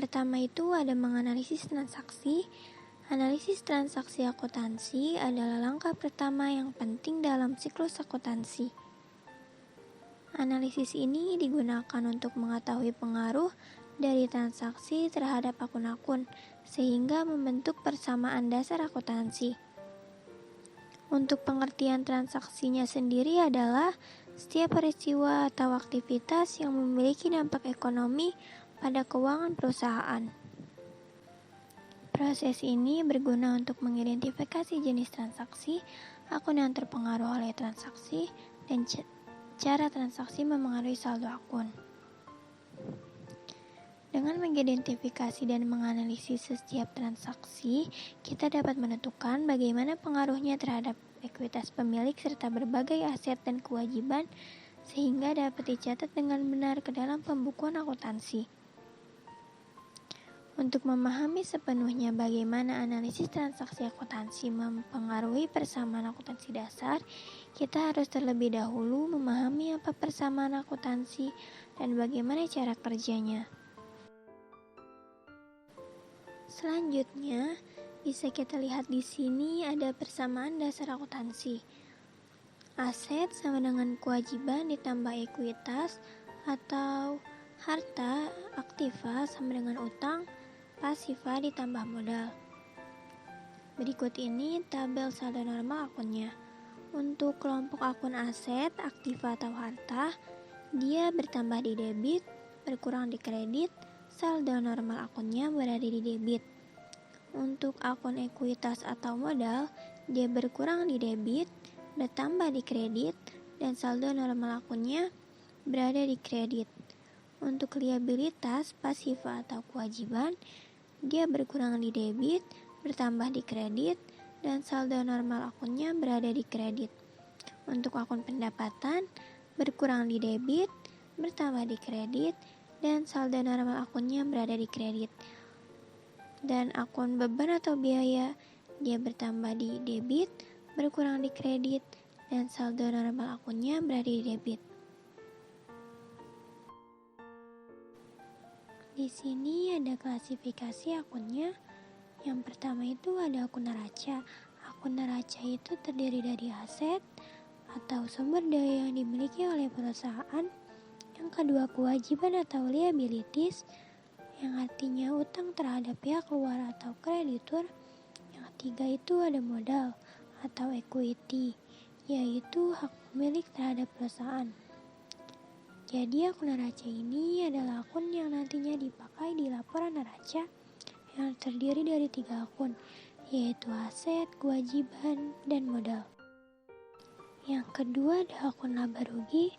pertama itu ada menganalisis transaksi. Analisis transaksi akuntansi adalah langkah pertama yang penting dalam siklus akuntansi. Analisis ini digunakan untuk mengetahui pengaruh dari transaksi terhadap akun-akun, sehingga membentuk persamaan dasar akuntansi. Untuk pengertian transaksinya sendiri adalah setiap peristiwa atau aktivitas yang memiliki dampak ekonomi pada keuangan perusahaan. Proses ini berguna untuk mengidentifikasi jenis transaksi, akun yang terpengaruh oleh transaksi, dan cara transaksi memengaruhi saldo akun. Dengan mengidentifikasi dan menganalisis setiap transaksi, kita dapat menentukan bagaimana pengaruhnya terhadap ekuitas pemilik serta berbagai aset dan kewajiban, sehingga dapat dicatat dengan benar ke dalam pembukuan akuntansi. Untuk memahami sepenuhnya bagaimana analisis transaksi akuntansi mempengaruhi persamaan akuntansi dasar, kita harus terlebih dahulu memahami apa persamaan akuntansi dan bagaimana cara kerjanya. Selanjutnya, bisa kita lihat di sini ada persamaan dasar akuntansi. Aset sama dengan kewajiban ditambah ekuitas atau harta aktiva sama dengan utang pasiva ditambah modal. Berikut ini tabel saldo normal akunnya. Untuk kelompok akun aset, aktiva atau harta, dia bertambah di debit, berkurang di kredit, saldo normal akunnya berada di debit. Untuk akun ekuitas atau modal, dia berkurang di debit, bertambah di kredit, dan saldo normal akunnya berada di kredit. Untuk liabilitas, pasiva atau kewajiban, dia berkurang di debit, bertambah di kredit, dan saldo normal akunnya berada di kredit. Untuk akun pendapatan, berkurang di debit, bertambah di kredit, dan saldo normal akunnya berada di kredit. Dan akun beban atau biaya, dia bertambah di debit, berkurang di kredit, dan saldo normal akunnya berada di debit. Di sini ada klasifikasi akunnya. Yang pertama itu ada akun neraca. Akun neraca itu terdiri dari aset atau sumber daya yang dimiliki oleh perusahaan. Yang kedua, kewajiban atau liabilities, yang artinya utang terhadap pihak luar atau kreditur. Yang ketiga itu ada modal atau equity, yaitu hak milik terhadap perusahaan. Jadi akun neraca ini adalah akun yang nantinya dipakai di laporan neraca yang terdiri dari 3 akun, yaitu aset, kewajiban, dan modal. Yang kedua ada akun laba rugi.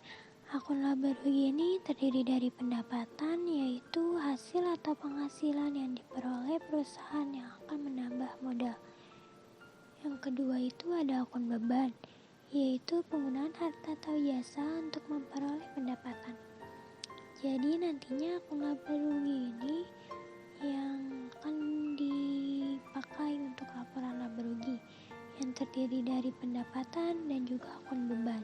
Akun laba rugi ini terdiri dari pendapatan, yaitu hasil atau penghasilan yang diperoleh perusahaan yang akan menambah modal. Yang kedua itu ada akun beban, yaitu penggunaan harta atau jasa untuk memperoleh pendapatan. Jadi nantinya akun laba rugi ini yang akan dipakai untuk laporan laba rugi yang terdiri dari pendapatan dan juga akun beban.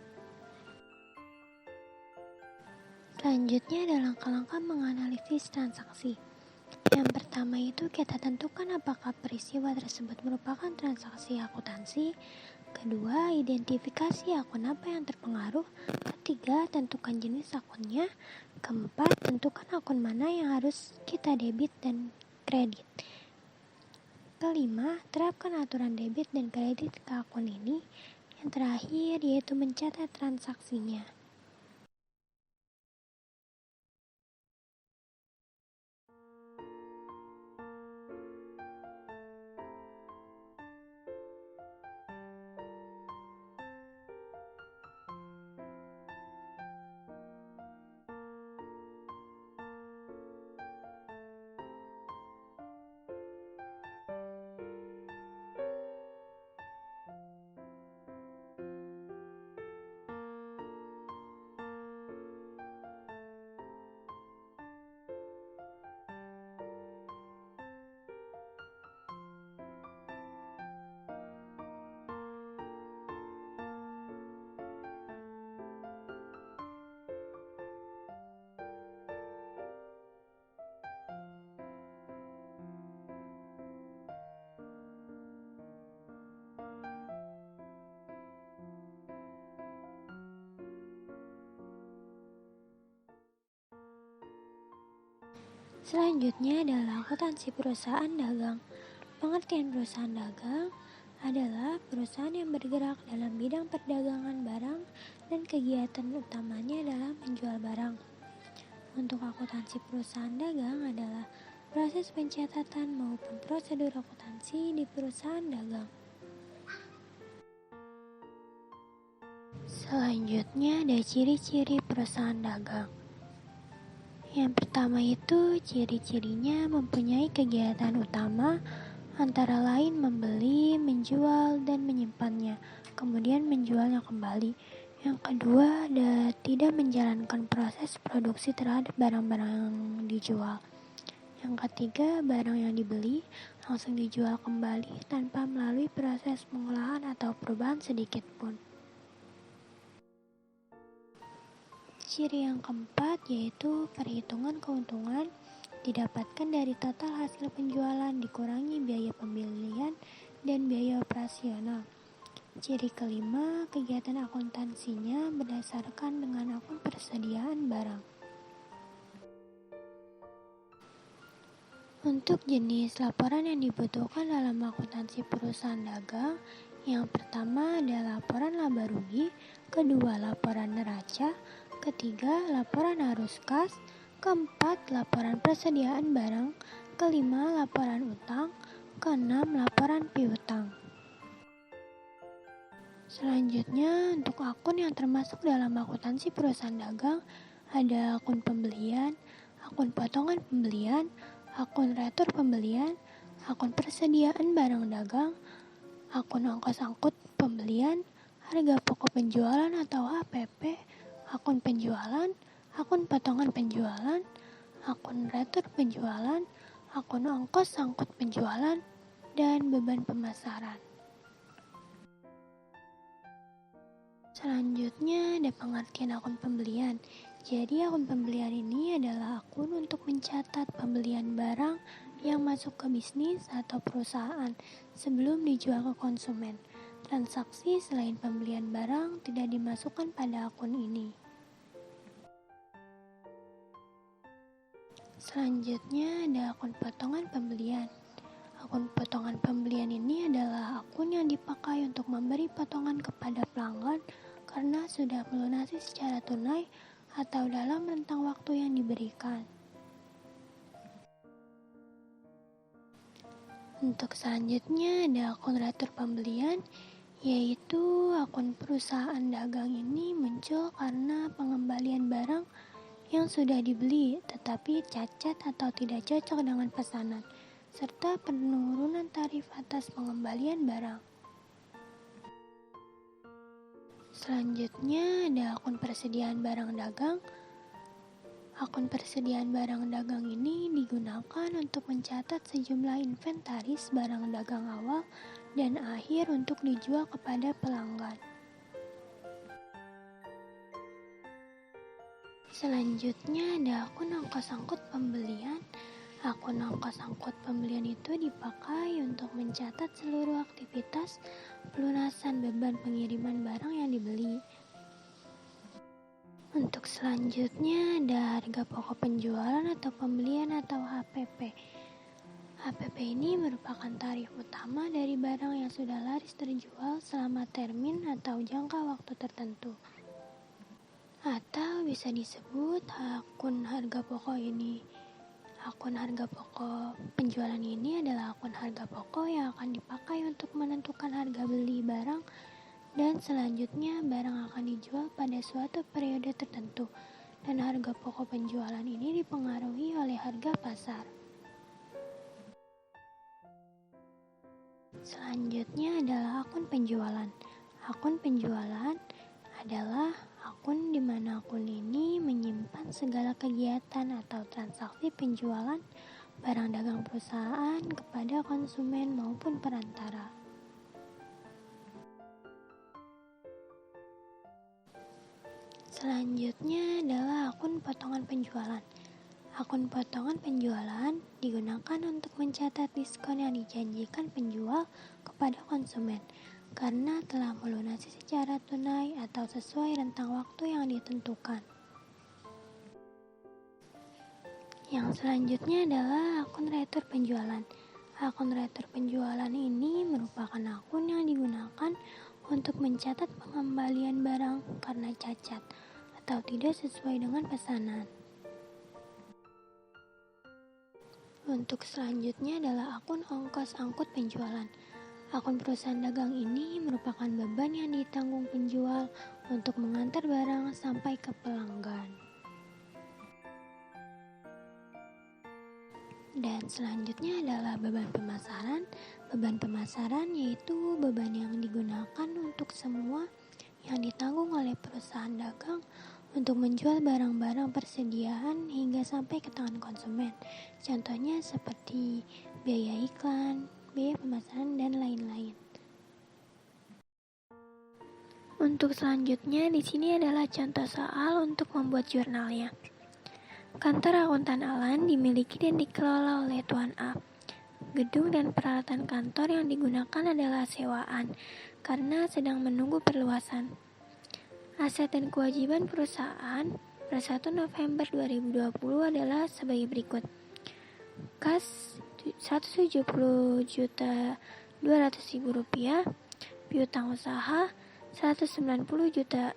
Selanjutnya ada langkah-langkah menganalisis transaksi. Yang pertama itu kita tentukan apakah peristiwa tersebut merupakan transaksi akuntansi. Kedua, identifikasi akun apa yang terpengaruh. Ketiga, tentukan jenis akunnya. Keempat, tentukan akun mana yang harus kita debit dan kredit. Kelima, terapkan aturan debit dan kredit ke akun ini. Yang terakhir yaitu mencatat transaksinya. Selanjutnya adalah akuntansi perusahaan dagang. Pengertian perusahaan dagang adalah perusahaan yang bergerak dalam bidang perdagangan barang dan kegiatan utamanya adalah menjual barang. Untuk akuntansi perusahaan dagang adalah proses pencatatan maupun prosedur akuntansi di perusahaan dagang. Selanjutnya ada ciri-ciri perusahaan dagang. Yang pertama itu ciri-cirinya mempunyai kegiatan utama antara lain membeli, menjual, dan menyimpannya, kemudian menjualnya kembali. Yang kedua ada tidak menjalankan proses produksi terhadap barang-barang yang dijual. Yang ketiga, barang yang dibeli langsung dijual kembali tanpa melalui proses pengolahan atau perubahan sedikit pun. Ciri yang keempat yaitu perhitungan keuntungan didapatkan dari total hasil penjualan dikurangi biaya pembelian dan biaya operasional. Ciri kelima, kegiatan akuntansinya berdasarkan dengan akun persediaan barang. Untuk jenis laporan yang dibutuhkan dalam akuntansi perusahaan dagang, yang pertama adalah laporan laba rugi, kedua laporan neraca, ketiga laporan arus kas, keempat laporan persediaan barang, kelima laporan utang, keenam laporan piutang. Selanjutnya, untuk akun yang termasuk dalam akuntansi perusahaan dagang ada akun pembelian, akun potongan pembelian, akun retur pembelian, akun persediaan barang dagang, akun ongkos angkut pembelian, harga pokok penjualan atau HPP, akun penjualan, akun potongan penjualan, akun retur penjualan, akun ongkos angkut penjualan, dan beban pemasaran. Selanjutnya ada pengertian akun pembelian. Jadi akun pembelian ini adalah akun untuk mencatat pembelian barang yang masuk ke bisnis atau perusahaan sebelum dijual ke konsumen. Transaksi selain pembelian barang tidak dimasukkan pada akun ini. Selanjutnya ada akun potongan pembelian. Akun potongan pembelian ini adalah akun yang dipakai untuk memberi potongan kepada pelanggan karena sudah melunasi secara tunai atau dalam rentang waktu yang diberikan. Untuk selanjutnya ada akun retur pembelian, yaitu akun perusahaan dagang ini muncul karena pengembalian barang yang sudah dibeli tetapi cacat atau tidak cocok dengan pesanan, serta penurunan tarif atas pengembalian barang. Selanjutnya ada akun persediaan barang dagang. Akun persediaan barang dagang ini digunakan untuk mencatat sejumlah inventaris barang dagang awal dan akhir untuk dijual kepada pelanggan. Selanjutnya ada akun ongkos angkut pembelian. Akun ongkos angkut pembelian itu dipakai untuk mencatat seluruh aktivitas pelunasan beban pengiriman barang yang dibeli. Untuk selanjutnya ada harga pokok penjualan atau pembelian atau HPP. HPP ini merupakan tarif utama dari barang yang sudah laris terjual selama termin atau jangka waktu tertentu. Atau bisa disebut akun harga pokok ini. Akun harga pokok penjualan ini adalah akun harga pokok yang akan dipakai untuk menentukan harga beli barang dan selanjutnya barang akan dijual pada suatu periode tertentu dan harga pokok penjualan ini dipengaruhi oleh harga pasar. Selanjutnya adalah akun penjualan. Akun penjualan adalah akun di mana akun ini menyimpan segala kegiatan atau transaksi penjualan barang dagang perusahaan kepada konsumen maupun perantara. Selanjutnya adalah akun potongan penjualan. Akun potongan penjualan digunakan untuk mencatat diskon yang dijanjikan penjual kepada konsumen karena telah melunasi secara tunai atau sesuai rentang waktu yang ditentukan. Yang selanjutnya adalah akun retur penjualan. Akun retur penjualan ini merupakan akun yang digunakan untuk mencatat pengembalian barang karena cacat atau tidak sesuai dengan pesanan. Untuk selanjutnya adalah akun ongkos angkut penjualan. Akun perusahaan dagang ini merupakan beban yang ditanggung penjual untuk mengantar barang sampai ke pelanggan. Dan selanjutnya adalah beban pemasaran. Beban pemasaran yaitu beban yang digunakan untuk semua yang ditanggung oleh perusahaan dagang untuk menjual barang-barang persediaan hingga sampai ke tangan konsumen. Contohnya seperti biaya iklan, biaya pemasaran, dan lain-lain. Untuk selanjutnya di sini adalah contoh soal untuk membuat jurnalnya. Kantor akuntan Alan dimiliki dan dikelola oleh Tuan A. Gedung dan peralatan kantor yang digunakan adalah sewaan karena sedang menunggu perluasan. Aset dan kewajiban perusahaan per 1 November 2020 adalah sebagai berikut. Kas Rp170.200.000, piutang usaha Rp190 juta,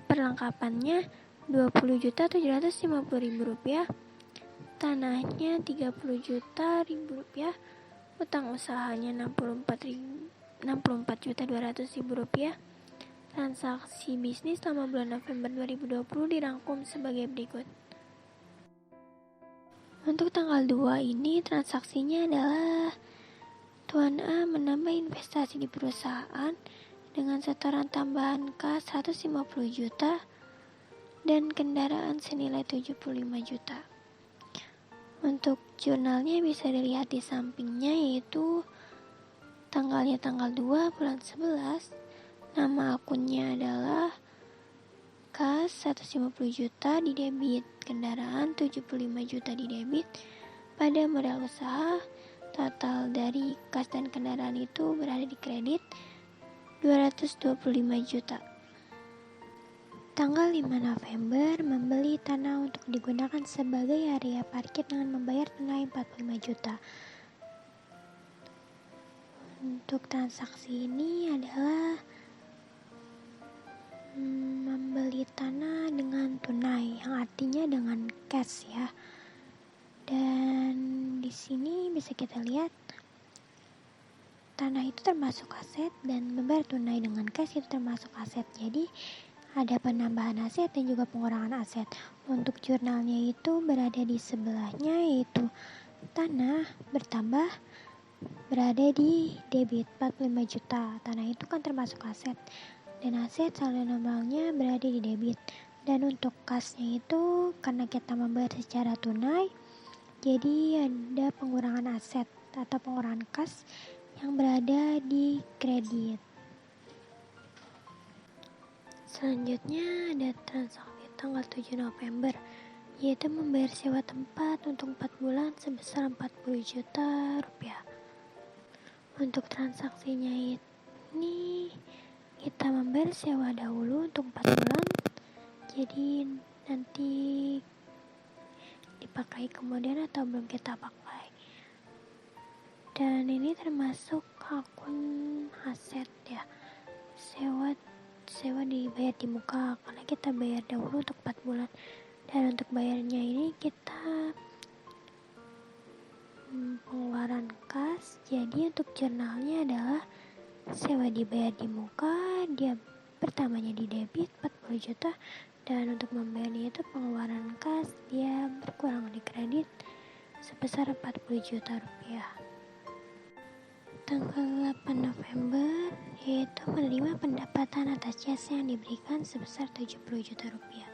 perlengkapannya Rp20.750.000, tanahnya Rp30 juta, utang usahanya Rp64.200.000. Transaksi bisnis selama bulan November 2020 dirangkum sebagai berikut. Untuk tanggal 2 ini transaksinya adalah Tuan A menambah investasi di perusahaan dengan setoran tambahan kas 150 juta dan kendaraan senilai 75 juta. Untuk jurnalnya bisa dilihat di sampingnya, yaitu tanggalnya tanggal 2 bulan 11, nama akunnya adalah kas 150 juta di debit, kendaraan 75 juta di debit. Pada modal usaha, total dari kas dan kendaraan itu berada di kredit 225 juta. Tanggal 5 November membeli tanah untuk digunakan sebagai area parkir dengan membayar tunai 45 juta. Untuk transaksi ini adalah membeli tanah dengan tunai, yang artinya dengan cash ya. Dan di sini bisa kita lihat tanah itu termasuk aset dan membayar tunai dengan cash itu termasuk aset. Jadi ada penambahan aset dan juga pengurangan aset. Untuk jurnalnya itu berada di sebelahnya, yaitu tanah bertambah berada di debit 45 juta. Tanah itu kan termasuk aset dan aset saldo nominalnya berada di debit. Dan untuk kasnya itu karena kita membayar secara tunai, jadi ada pengurangan aset atau pengurangan kas yang berada di kredit. Selanjutnya ada transaksi tanggal 7 November, yaitu membayar sewa tempat untuk 4 bulan sebesar 40 juta rupiah. Untuk transaksinya ini kita membayar sewa dahulu untuk 4 bulan, jadi nanti dipakai kemudian atau belum kita pakai. Dan ini termasuk akun aset ya, sewa dibayar di muka karena kita bayar dahulu untuk 4 bulan. Dan untuk bayarnya ini kita pengeluaran kas. Jadi untuk jurnalnya adalah sewa dibayar di muka, dia pertamanya di debit 40 juta, dan untuk membayarnya itu pengeluaran kas, dia berkurang di kredit sebesar 40 juta rupiah. Tanggal 8 November yaitu menerima pendapatan atas jasa yang diberikan sebesar 70 juta rupiah.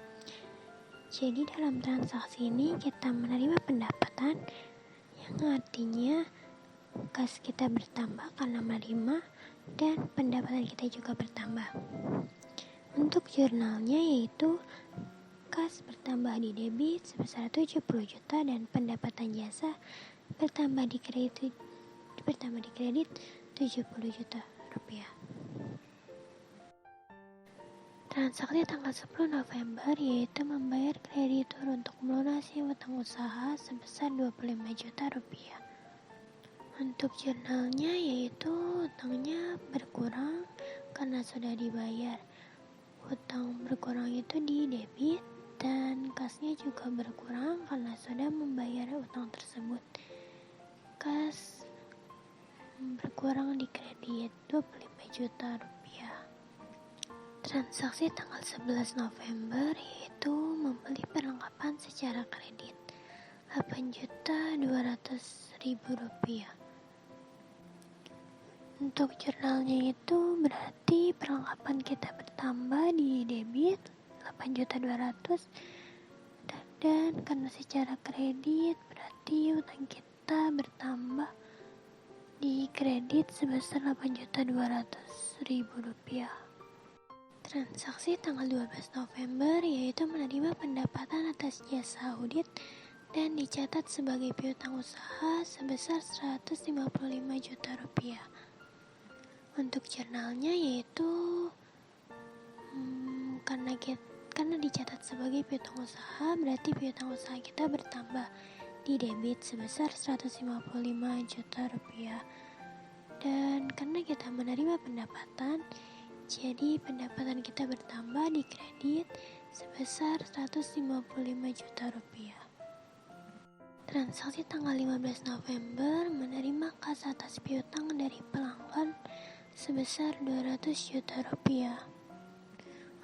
Jadi dalam transaksi ini kita menerima pendapatan yang artinya kas kita bertambah karena menerima dan pendapatan kita juga bertambah. Untuk jurnalnya yaitu kas bertambah di debit sebesar 70 juta dan pendapatan jasa bertambah di kredit 70 juta rupiah. Transaksi tanggal 10 November yaitu membayar kreditur untuk melunasi utang usaha sebesar 25 juta rupiah. Untuk jurnalnya yaitu utangnya berkurang karena sudah dibayar. Utang berkurang itu di debit dan kasnya juga berkurang karena sudah membayar utang tersebut. Kas berkurang di kredit 25 juta rupiah. Transaksi tanggal 11 November yaitu membeli perlengkapan secara kredit 8.200.000 rupiah. Untuk jurnalnya itu berarti perlengkapan kita bertambah di debit 8.200.000 dan karena secara kredit berarti utang kita bertambah di kredit sebesar 8.200.000 rupiah. Transaksi tanggal 12 November yaitu menerima pendapatan atas jasa audit dan dicatat sebagai piutang usaha sebesar 155 juta rupiah. Untuk jurnalnya yaitu karena dicatat sebagai piutang usaha berarti piutang usaha kita bertambah di debit sebesar 155 juta rupiah. Dan karena kita menerima pendapatan, jadi pendapatan kita bertambah di kredit sebesar 155 juta rupiah. Transaksi tanggal 15 November menerima kas atas piutang dari pelanggan sebesar 200 juta rupiah.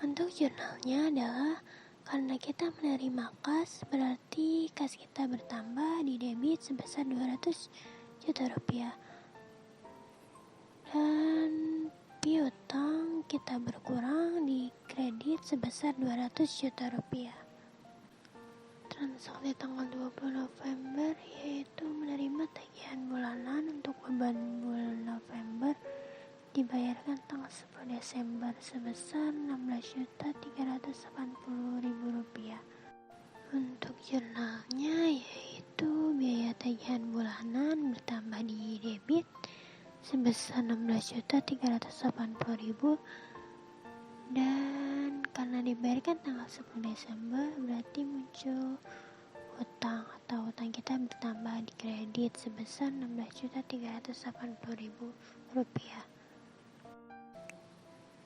Untuk jurnalnya adalah karena kita menerima kas berarti kas kita bertambah di debit sebesar 200 juta rupiah. Dan piutang kita berkurang di kredit sebesar 200 juta rupiah. Transaksi tanggal 20 November yaitu menerima tagihan bulanan untuk beban bulan November dibayarkan tanggal 10 Desember sebesar 16.380.000 rupiah. Untuk jurnalnya yaitu biaya tagihan bulanan bertambah di debit sebesar 16.380.000 dan karena dibayarkan tanggal 10 Desember berarti muncul utang atau utang kita bertambah di kredit sebesar 16.380.000 rupiah.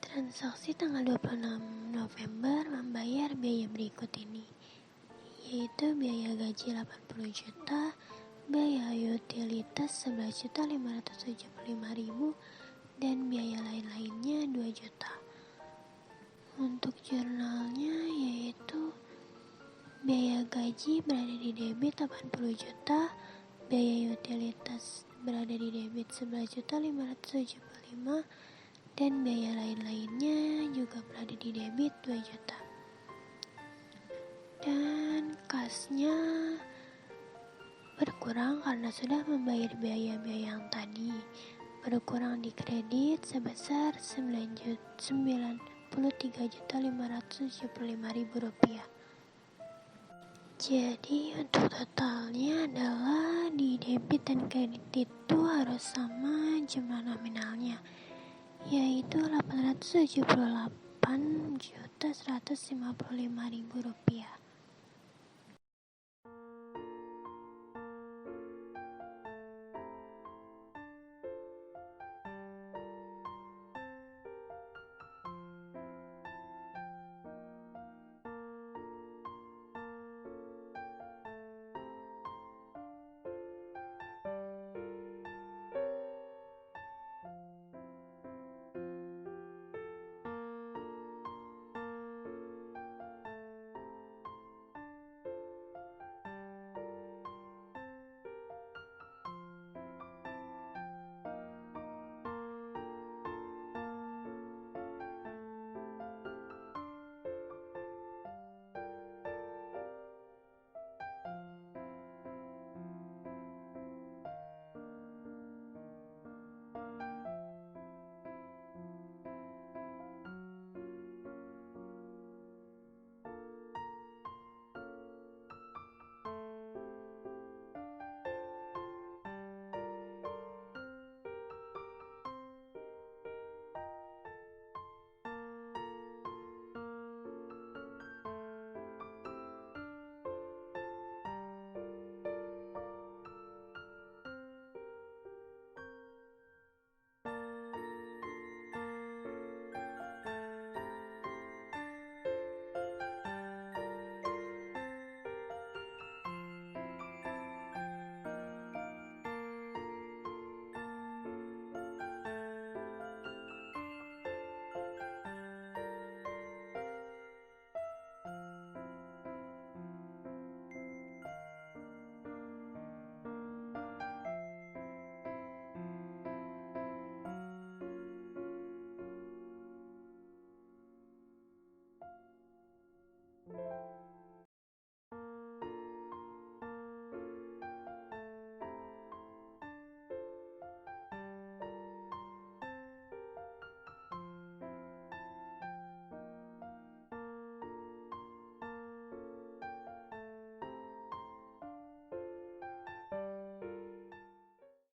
Transaksi tanggal 26 November membayar biaya berikut ini yaitu biaya gaji 80 juta, biaya utilitas 11.575.000 dan biaya lain-lainnya 2 juta. Untuk jurnalnya yaitu biaya gaji berada di debit 80 juta, biaya utilitas berada di debit 11.575 dan biaya lain-lainnya juga berada di debit 2 juta. Dan kasnya berkurang karena sudah membayar biaya-biaya yang tadi, berkurang di kredit sebesar 93.575.000 rupiah. Jadi untuk totalnya adalah di debit dan kredit itu harus sama jumlah nominalnya, yaitu 878.155.000 rupiah.